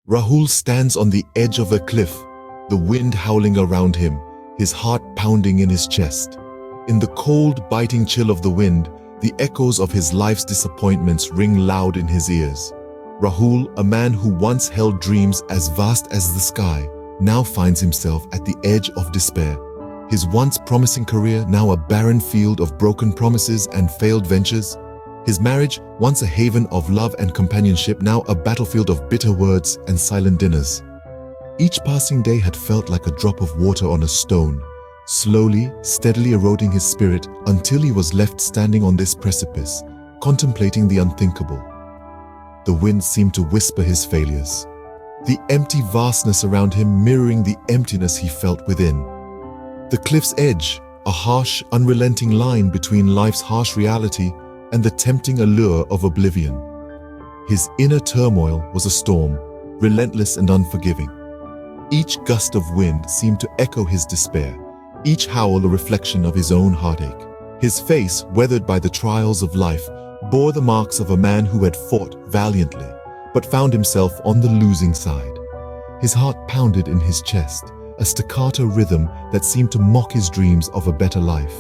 Rahul stands on the edge of a cliff, the wind howling around him, his heart pounding in his chest. In the cold, biting chill of the wind, the echoes of his life's disappointments ring loud in his ears. Rahul, a man who once held dreams as vast as the sky, now finds himself at the edge of despair. His once promising career now a barren field of broken promises and failed ventures. His marriage, once a haven of love and companionship, now a battlefield of bitter words and silent dinners. Each passing day had felt like a drop of water on a stone, slowly, steadily eroding his spirit until he was left standing on this precipice, contemplating the unthinkable. The wind seemed to whisper his failures, the empty vastness around him mirroring the emptiness he felt within. The cliff's edge, a harsh, unrelenting line between life's harsh reality and the tempting allure of oblivion. His inner turmoil was a storm, relentless and unforgiving. Each gust of wind seemed to echo his despair, each howl a reflection of his own heartache. His face, weathered by the trials of life, bore the marks of a man who had fought valiantly, but found himself on the losing side. His heart pounded in his chest, a staccato rhythm that seemed to mock his dreams of a better life.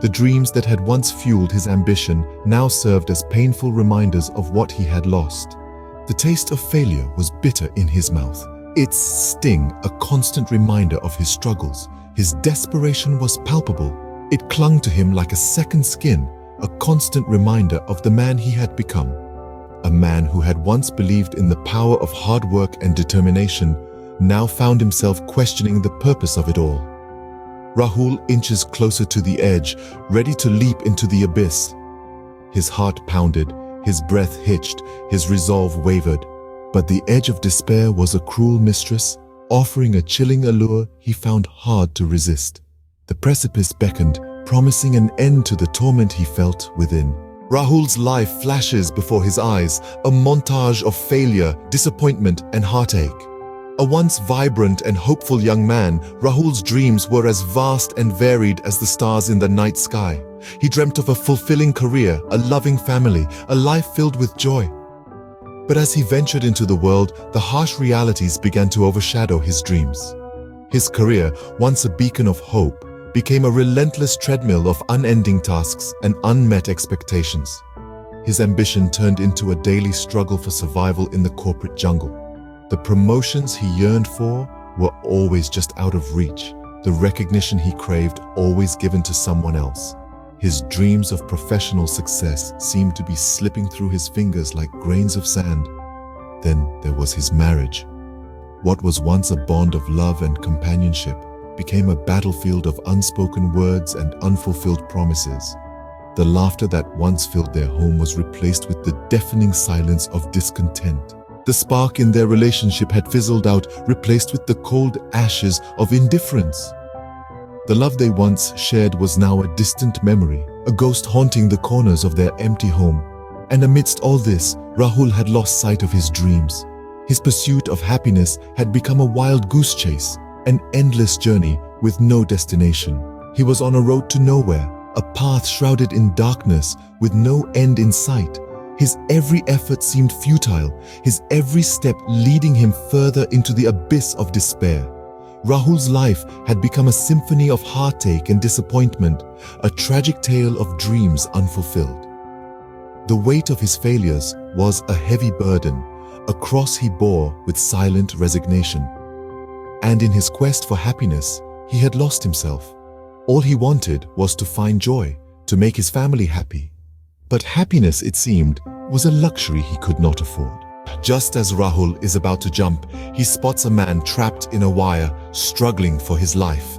The dreams that had once fueled his ambition now served as painful reminders of what he had lost. The taste of failure was bitter in his mouth, its sting a constant reminder of his struggles. His desperation was palpable. It clung to him like a second skin, a constant reminder of the man he had become. A man who had once believed in the power of hard work and determination now found himself questioning the purpose of it all. Rahul inches closer to the edge, ready to leap into the abyss. His heart pounded, his breath hitched, his resolve wavered. But the edge of despair was a cruel mistress, offering a chilling allure he found hard to resist. The precipice beckoned, promising an end to the torment he felt within. Rahul's life flashes before his eyes, a montage of failure, disappointment, and heartache. A once vibrant and hopeful young man, Rahul's dreams were as vast and varied as the stars in the night sky. He dreamt of a fulfilling career, a loving family, a life filled with joy. But as he ventured into the world, the harsh realities began to overshadow his dreams. His career, once a beacon of hope, became a relentless treadmill of unending tasks and unmet expectations. His ambition turned into a daily struggle for survival in the corporate jungle. The promotions he yearned for were always just out of reach, the recognition he craved always given to someone else. His dreams of professional success seemed to be slipping through his fingers like grains of sand. Then there was his marriage. What was once a bond of love and companionship became a battlefield of unspoken words and unfulfilled promises. The laughter that once filled their home was replaced with the deafening silence of discontent. The spark in their relationship had fizzled out, replaced with the cold ashes of indifference. The love they once shared was now a distant memory, a ghost haunting the corners of their empty home. And amidst all this, Rahul had lost sight of his dreams. His pursuit of happiness had become a wild goose chase, an endless journey with no destination. He was on a road to nowhere, a path shrouded in darkness with no end in sight. His every effort seemed futile, his every step leading him further into the abyss of despair. Rahul's life had become a symphony of heartache and disappointment, a tragic tale of dreams unfulfilled. The weight of his failures was a heavy burden, a cross he bore with silent resignation. And in his quest for happiness, he had lost himself. All he wanted was to find joy, to make his family happy. But happiness, it seemed, was a luxury he could not afford. Just as Rahul is about to jump, he spots a man trapped in a wire, struggling for his life.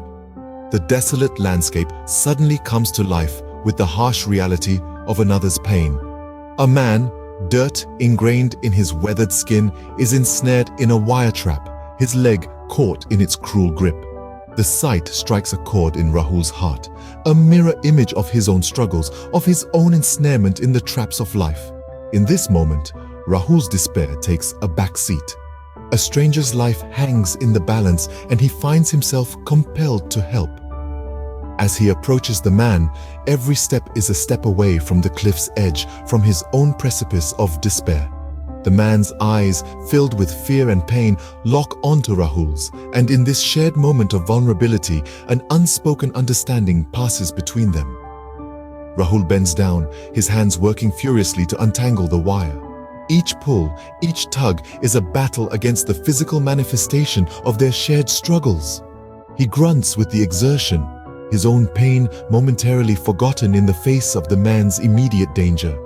The desolate landscape suddenly comes to life with the harsh reality of another's pain. A man, dirt ingrained in his weathered skin, is ensnared in a wire trap, his leg caught in its cruel grip. The sight strikes a chord in Rahul's heart, a mirror image of his own struggles, of his own ensnarement in the traps of life. In this moment, Rahul's despair takes a back seat. A stranger's life hangs in the balance, and he finds himself compelled to help. As he approaches the man, every step is a step away from the cliff's edge, from his own precipice of despair. The man's eyes, filled with fear and pain, lock onto Rahul's, and in this shared moment of vulnerability, an unspoken understanding passes between them. Rahul bends down, his hands working furiously to untangle the wire. Each pull, each tug is a battle against the physical manifestation of their shared struggles. He grunts with the exertion, his own pain momentarily forgotten in the face of the man's immediate danger.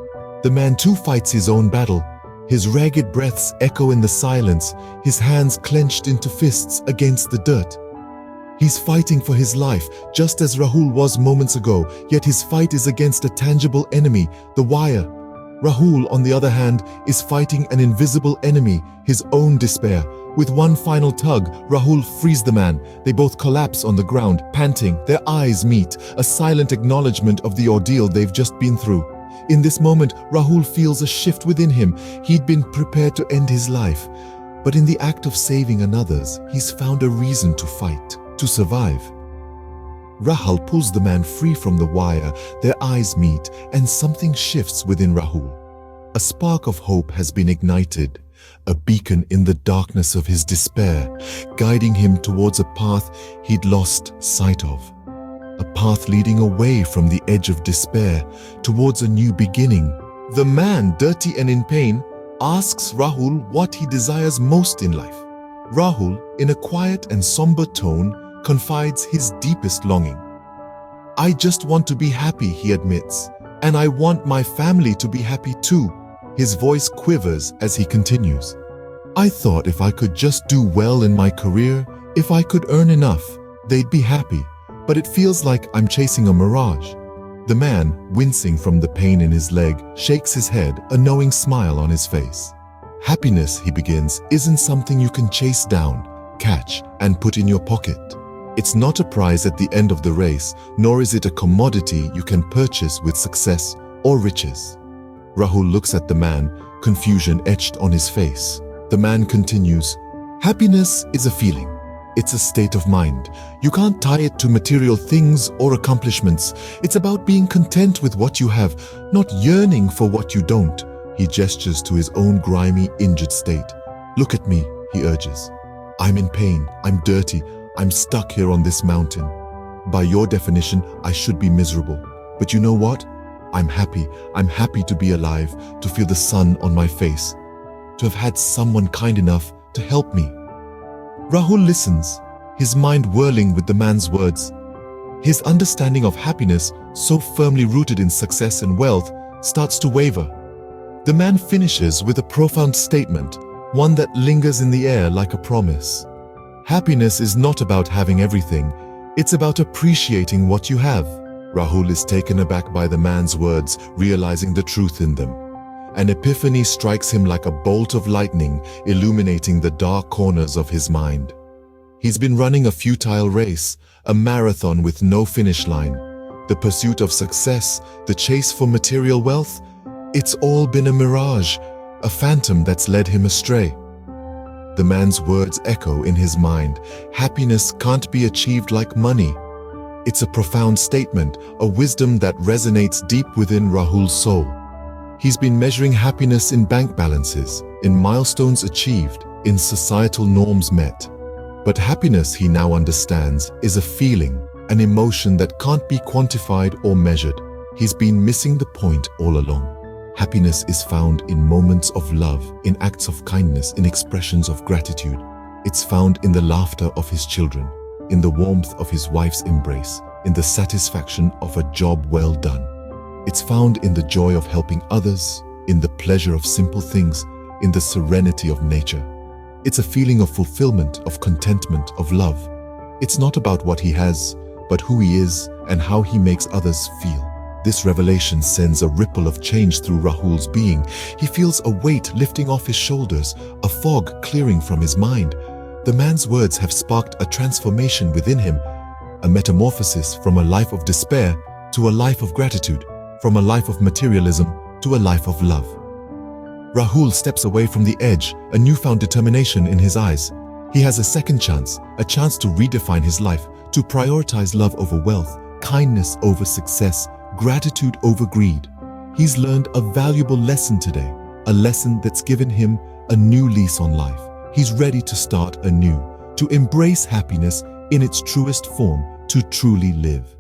The man too fights his own battle. His ragged breaths echo in the silence, his hands clenched into fists against the dirt. He's fighting for his life, just as Rahul was moments ago, yet his fight is against a tangible enemy, the wire. Rahul, on the other hand, is fighting an invisible enemy, his own despair. With one final tug, Rahul frees the man. They both collapse on the ground, panting. Their eyes meet, a silent acknowledgement of the ordeal they've just been through. In this moment, Rahul feels a shift within him. He'd been prepared to end his life. But in the act of saving another's, he's found a reason to fight, to survive. Rahul pulls the man free from the wire, their eyes meet, and something shifts within Rahul. A spark of hope has been ignited, a beacon in the darkness of his despair, guiding him towards a path he'd lost sight of. A path leading away from the edge of despair, towards a new beginning. The man, dirty and in pain, asks Rahul what he desires most in life. Rahul, in a quiet and somber tone, confides his deepest longing. "I just want to be happy," he admits, "and I want my family to be happy too." His voice quivers as he continues. "I thought if I could just do well in my career, if I could earn enough, they'd be happy. But it feels like I'm chasing a mirage." The man, wincing from the pain in his leg, shakes his head, a knowing smile on his face. "Happiness," he begins, "isn't something you can chase down, catch, and put in your pocket. It's not a prize at the end of the race, nor is it a commodity you can purchase with success or riches." Rahul looks at the man, confusion etched on his face. The man continues, "Happiness is a feeling. It's a state of mind. You can't tie it to material things or accomplishments. It's about being content with what you have, not yearning for what you don't." He gestures to his own grimy, injured state. "Look at me," he urges. "I'm in pain. I'm dirty. I'm stuck here on this mountain. By your definition, I should be miserable. But you know what? I'm happy. I'm happy to be alive, to feel the sun on my face, to have had someone kind enough to help me." Rahul listens, his mind whirling with the man's words. His understanding of happiness, so firmly rooted in success and wealth, starts to waver. The man finishes with a profound statement, one that lingers in the air like a promise. "Happiness is not about having everything. It's about appreciating what you have." Rahul is taken aback by the man's words, realizing the truth in them. An epiphany strikes him like a bolt of lightning, illuminating the dark corners of his mind. He's been running a futile race, a marathon with no finish line. The pursuit of success, the chase for material wealth, it's all been a mirage, a phantom that's led him astray. The man's words echo in his mind. Happiness can't be achieved like money. It's a profound statement, a wisdom that resonates deep within Rahul's soul. He's been measuring happiness in bank balances, in milestones achieved, in societal norms met. But happiness, he now understands, is a feeling, an emotion that can't be quantified or measured. He's been missing the point all along. Happiness is found in moments of love, in acts of kindness, in expressions of gratitude. It's found in the laughter of his children, in the warmth of his wife's embrace, in the satisfaction of a job well done. It's found in the joy of helping others, in the pleasure of simple things, in the serenity of nature. It's a feeling of fulfillment, of contentment, of love. It's not about what he has, but who he is and how he makes others feel. This revelation sends a ripple of change through Rahul's being. He feels a weight lifting off his shoulders, a fog clearing from his mind. The man's words have sparked a transformation within him, a metamorphosis from a life of despair to a life of gratitude, from a life of materialism to a life of love. Rahul steps away from the edge, a newfound determination in his eyes. He has a second chance, a chance to redefine his life, to prioritize love over wealth, kindness over success, gratitude over greed. He's learned a valuable lesson today, a lesson that's given him a new lease on life. He's ready to start anew, to embrace happiness in its truest form, to truly live.